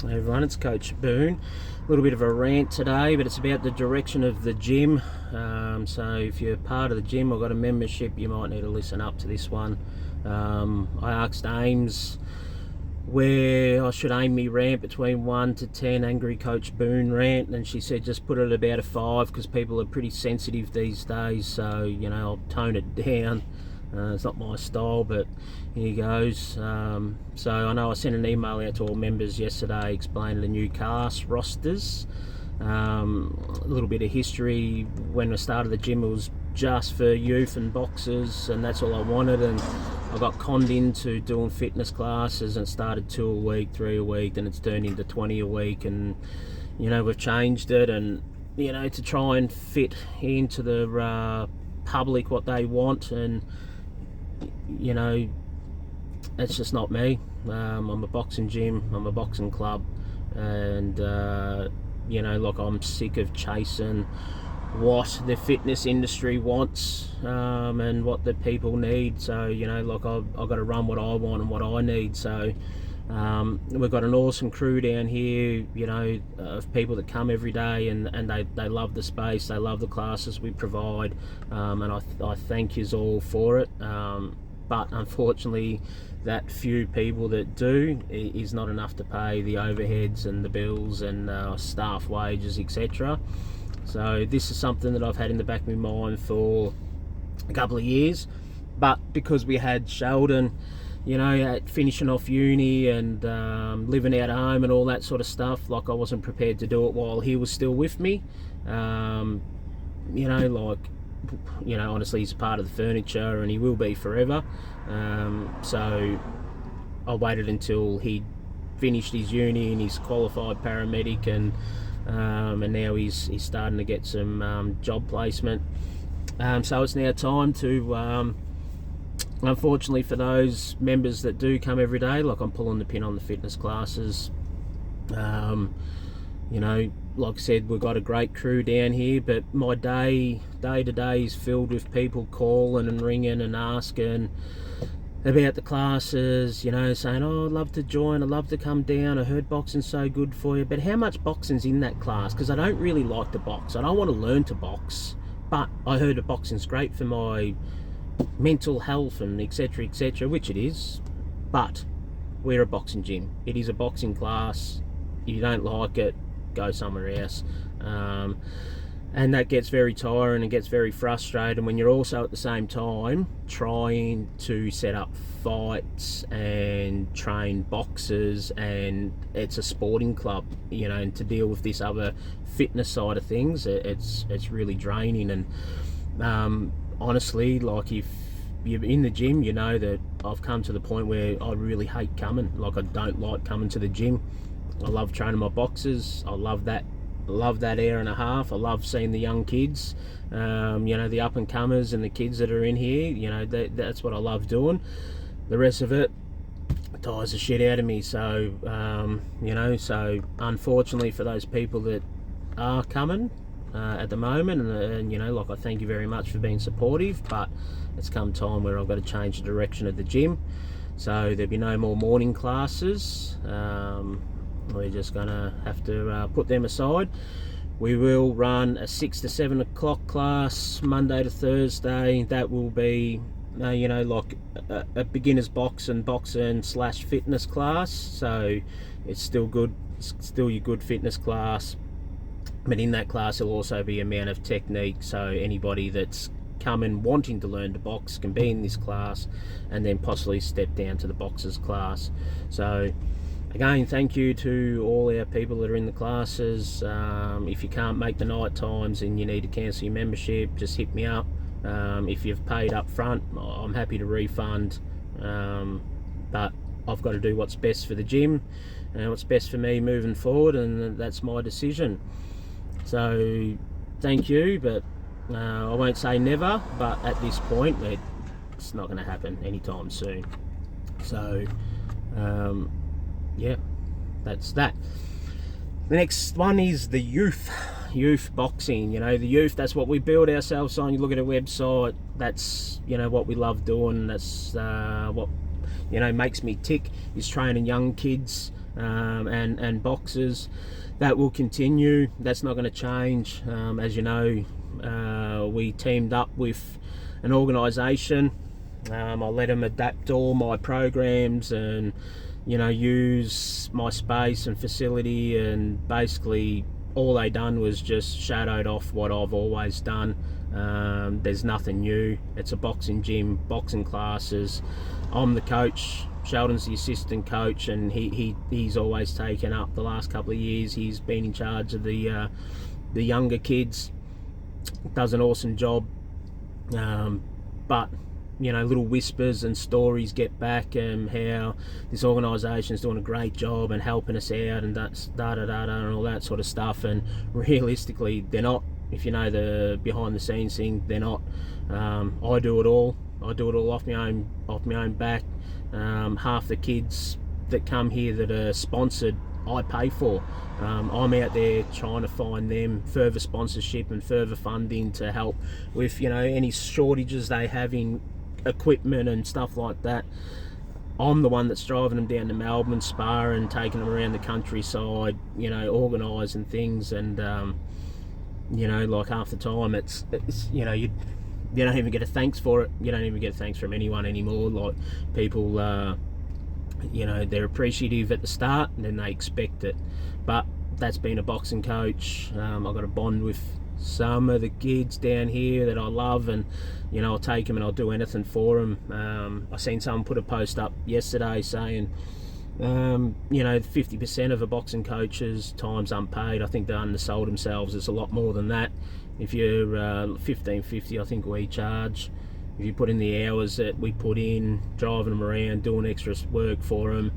Hey everyone, it's Coach Boone. A little bit of a rant today, but it's about the direction of the gym. So if you're part of the gym or got a membership, you might need to listen up to this one. I asked Ames where I should aim me rant between 1 to 10, Angry Coach Boone rant, and she said just put it at about a 5 because people are pretty sensitive these days, so I'll tone it down. It's not my style, but here goes. So I know I sent an email out to all members yesterday explaining the new class rosters. A little bit of history. When I started the gym, it was just for youth and boxers, and that's all I wanted. And I got conned into doing fitness classes, and it started 2 a week, 3 a week, then it's turned into 20 a week. And we've changed it, and to try and fit into the public what they want, and it's just not me. I'm a boxing gym, I'm a boxing club, and I'm sick of chasing what the fitness industry wants, and what the people need. So I've got to run what I want and what I need. So we've got an awesome crew down here, of people that come every day, and they love the space, they love the classes we provide, and I thank yous all for it. But unfortunately, that few people that do is not enough to pay the overheads and the bills and staff wages, etc. So this is something that I've had in the back of my mind for a couple of years, but because we had Sheldon, at finishing off uni and living out of home and all that sort of stuff, I wasn't prepared to do it while he was still with me. Honestly, he's a part of the furniture and he will be forever. So I waited until he finished his uni and he's qualified paramedic, and now he's starting to get some job placement. So it's now time to, unfortunately for those members that do come every day, I'm pulling the pin on the fitness classes. Like I said, we've got a great crew down here, but my day to day is filled with people calling and ringing and asking about the classes, saying, oh, I'd love to join, I'd love to come down, I heard boxing's so good for you. But how much boxing's in that class? Because I don't really like to box, I don't want to learn to box, but I heard that boxing's great for my mental health and etc, which it is. But we're a boxing gym, it is a boxing class. If you don't like it, go somewhere else. And that gets very tiring and gets very frustrating when you're also at the same time trying to set up fights and train boxers, and it's a sporting club, and to deal with this other fitness side of things, it's really draining. And honestly, if you're in the gym, that I've come to the point where I really hate coming. I don't like coming to the gym. I love training my boxers. I love that hour and a half. I love seeing the young kids, the up and comers and the kids that are in here. That's what I love doing. The rest of it tires the shit out of me. So so unfortunately for those people that are coming at the moment, and I thank you very much for being supportive, but it's come time where I've got to change the direction of the gym. So there'll be no more morning classes. We're just gonna have to put them aside. We will run a 6 to 7 o'clock class Monday to Thursday. That will be a beginner's boxing / fitness class. So it's still good, it's still your good fitness class, but in that class there'll also be a amount of technique, so anybody that's coming wanting to learn to box can be in this class and then possibly step down to the boxers class. So again, thank you to all our people that are in the classes. If you can't make the night times and you need to cancel your membership, just hit me up. If you've paid up front, I'm happy to refund, but I've got to do what's best for the gym and what's best for me moving forward, and that's my decision. So thank you, but I won't say never, but at this point it's not going to happen anytime soon. So yeah, that's that. The next one is the youth boxing. The youth, that's what we build ourselves on. You look at our website, that's what we love doing. That's what makes me tick, is training young kids and boxers. That will continue. That's not going to change. As you know, we teamed up with an organisation. I let them adapt all my programs and, you know, use my space and facility, and basically all they done was just shadowed off what I've always done. There's nothing new. It's a boxing gym, boxing classes. I'm the coach, Sheldon's the assistant coach, and he's always taken up the last couple of years. He's been in charge of the younger kids. Does an awesome job, but you know, little whispers and stories get back, and how this organisation is doing a great job and helping us out, and that's and all that sort of stuff. And realistically, they're not. If you know the behind the scenes thing, they're not. I do it all. I do it all off my own back. Half the kids that come here that are sponsored, I pay for. I'm out there trying to find them further sponsorship and further funding to help with, you know, any shortages they have in equipment and stuff like that. I'm the one that's driving them down to Melbourne, Spa, and taking them around the countryside, you know, organising things. And you know, like half the time it's you know, you don't even get a thanks for it. You don't even get a thanks from anyone anymore. Like people, you know, they're appreciative at the start and then they expect it. But that's been a boxing coach. I've got a bond with some of the kids down here that I love, and you know, I'll take them and I'll do anything for them. I seen someone put a post up yesterday saying, you know, 50% of a boxing coach's time's unpaid. I think they undersold themselves. It's a lot more than that. If you're $15.50, I think we charge. If you put in the hours that we put in, driving them around, doing extra work for them,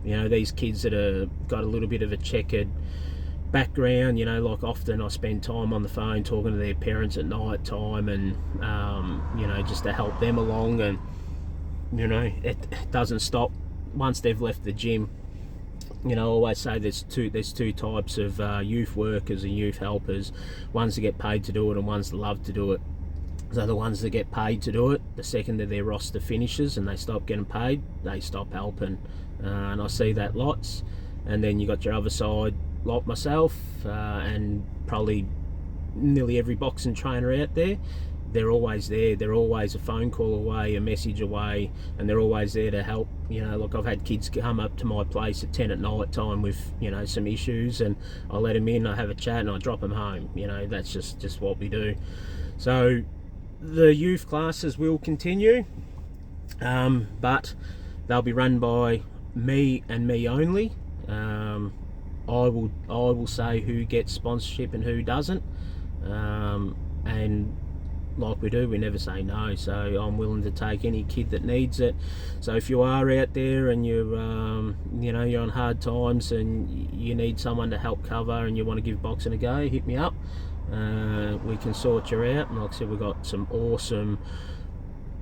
you know, these kids that have got a little bit of a checkered background, you know, like often I spend time on the phone talking to their parents at night time, and you know, just to help them along. And you know, it doesn't stop once they've left the gym. You know, I always say there's two types of youth workers and youth helpers. Ones that get paid to do it and ones that love to do it. So the ones that get paid to do it, the second that their roster finishes and they stop getting paid, they stop helping. And I see that lots. And then you got your other side, like myself, and probably nearly every boxing trainer out there. They're always there. They're always a phone call away, a message away, and they're always there to help. You know, like I've had kids come up to my place at 10 at night time with, you know, some issues, and I let them in, I have a chat, and I drop them home. You know, that's just what we do. So the youth classes will continue, but they'll be run by me and me only. I will say who gets sponsorship and who doesn't, and like we do, we never say no. So I'm willing to take any kid that needs it. So if you are out there and you're you know, you're on hard times and you need someone to help cover and you want to give boxing a go, hit me up. We can sort you out. And like I said, we've got some awesome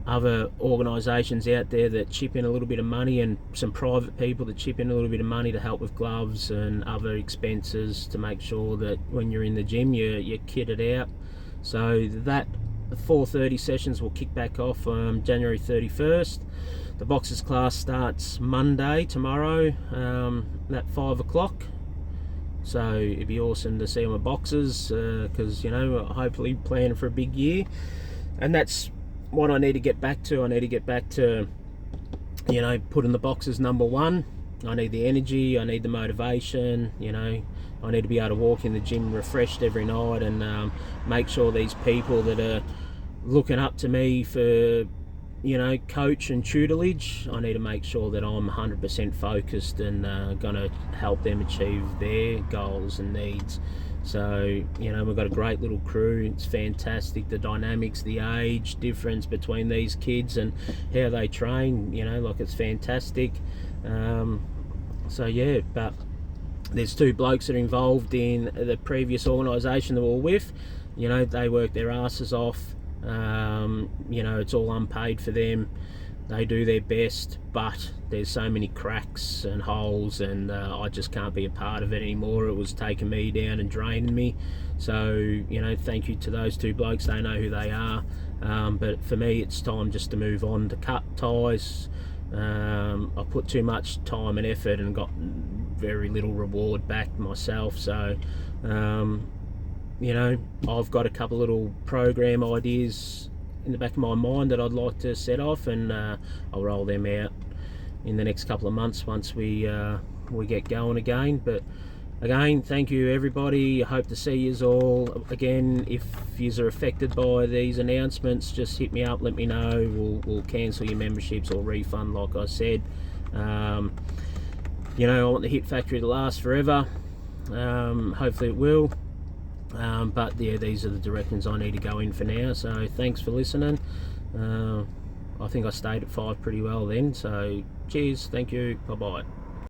other organisations out there that chip in a little bit of money, and some private people that chip in a little bit of money to help with gloves and other expenses to make sure that when you're in the gym you're kitted out. So that 4:30 sessions will kick back off on January 31st. The boxers class starts Monday, tomorrow, at 5 o'clock. So it'd be awesome to see my boxers, because you know, hopefully planning for a big year. And that's what I need to get back to. I need to get back to, you know, putting the boxers number one. I need the energy, I need the motivation, you know. I need to be able to walk in the gym refreshed every night, and make sure these people that are looking up to me for, you know, coach and tutelage, I need to make sure that I'm 100% focused and going to help them achieve their goals and needs. So, you know, we've got a great little crew. It's fantastic. The dynamics, the age difference between these kids and how they train, you know, like it's fantastic. So yeah, but there's two blokes that are involved in the previous organisation that we're with. You know, they work their asses off. You know, it's all unpaid for them. They do their best, but there's so many cracks and holes, and I just can't be a part of it anymore. It was taking me down and draining me. So, you know, thank you to those two blokes. They know who they are. But for me, it's time just to move on, to cut ties. I put too much time and effort and got very little reward back myself. So you know, I've got a couple little program ideas in the back of my mind that I'd like to set off, and I'll roll them out in the next couple of months once we get going again. But again, thank you everybody. I hope to see yous all again. If yous are affected by these announcements, just hit me up, let me know. We'll cancel your memberships or refund, like I said. You know, I want the Hit Factory to last forever. Hopefully it will. But yeah, these are the directions I need to go in for now. So thanks for listening. I think I stayed at 5 pretty well then. So cheers, thank you, bye bye.